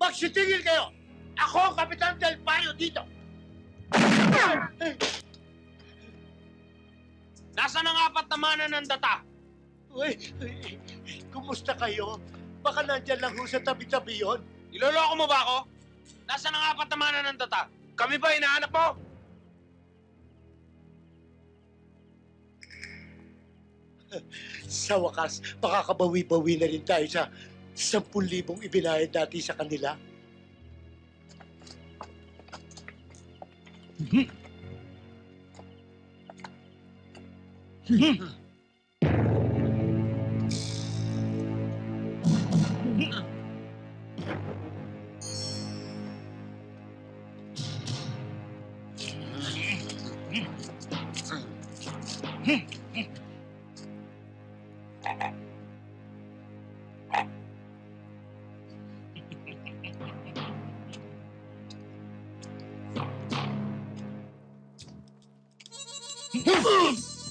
Magsitigil kayo! Ako ang Kapitan Del Payo dito! Nasaan ang apat na mana ng data? Uy, kumusta kayo? Baka nandyan lang ho sa tabi-tabi yun. Niloloko mo ba ako? Nasaan ang apat na mana ng data? Kami ba hinahanap mo? Sa wakas, makakabawi-bawi na rin tayo sa 10,000 ibinayad dati sa kanila.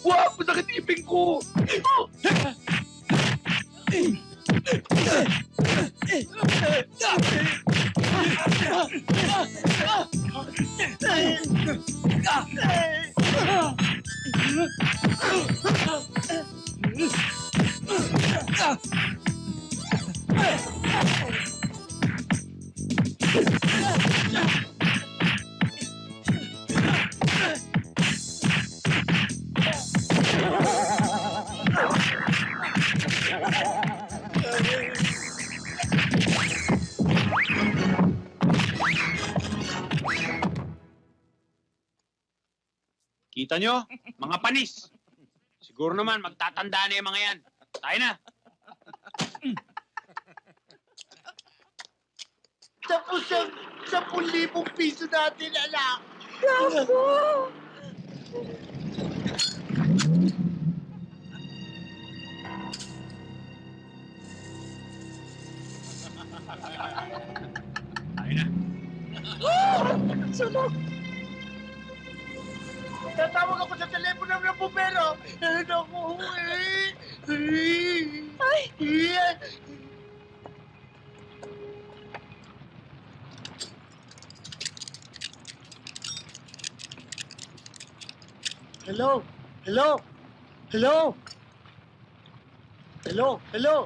Wag! Masakit ipin ko! Kita nyo? Mga panis! Siguro naman, magtatanda na yung mga yan. Tayo na! Tapos ang 10,000 piso natin, anak! Tayo na. Sunog! Tatawag ako sa telepono ng bumbero! Naku, Ay! Hello? Hello? Hello? Hello? Hello?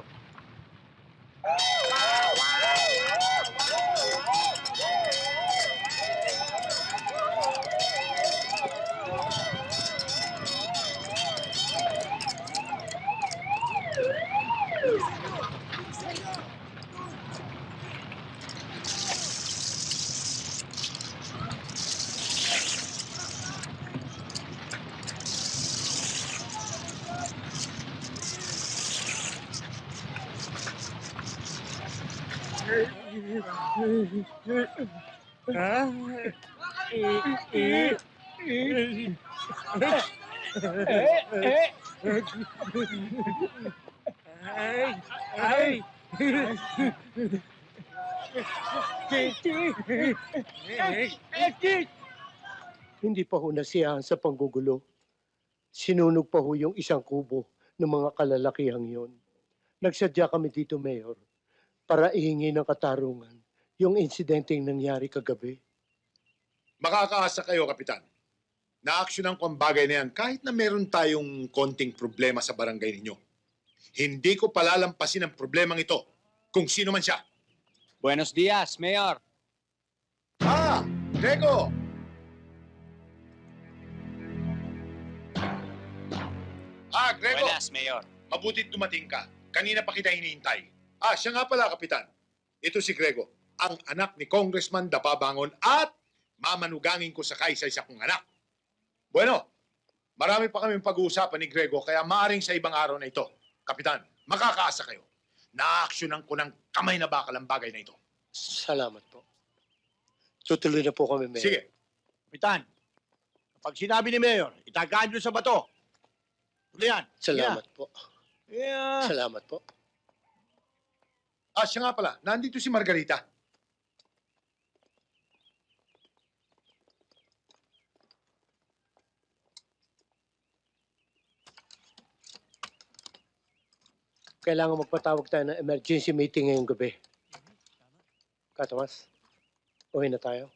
Hindi pa ho nasiyahan sa panggugulo. Sinunog pa ho yung isang kubo ng mga kalalakihang yon. Nagsadya kami dito, Mayor, para ihingi ng katarungan yung insidenteng nangyari kagabi. Makakaasa kayo, Kapitan. Na-aksyonan ko ang bagay na yan kahit na meron tayong konting problema sa barangay ninyo. Hindi ko palalampasin ang problemang ito kung sino man siya. Buenos dias, Mayor. Ah! Grego! Grego! Buenas, Mayor. Mabutit dumating ka. Kanina pa kita hinihintay. Siya nga pala, Kapitan. Ito si Grego, ang anak ni Congressman Dapabangon at mamanugangin ko sa kaisa-isa kong anak. Bueno, marami pa kaming pag-uusapan ni Grego kaya maaring sa ibang araw na ito. Kapitan, makakaasa kayo. Na-aksyonan ko ng kamay na bakal ang bagay na ito. Salamat po. Tutuloy na po kami, Mayor. Sige. Kapitan, kapag sinabi ni Mayor, itagaan nyo sa bato. Ano yan? Salamat po. Yeah. Salamat po. Siya nga pala, nandito si Margarita. Kailangan magpatawag tayo ng emergency meeting ngayong gabi. Katomas, uwi na tayo.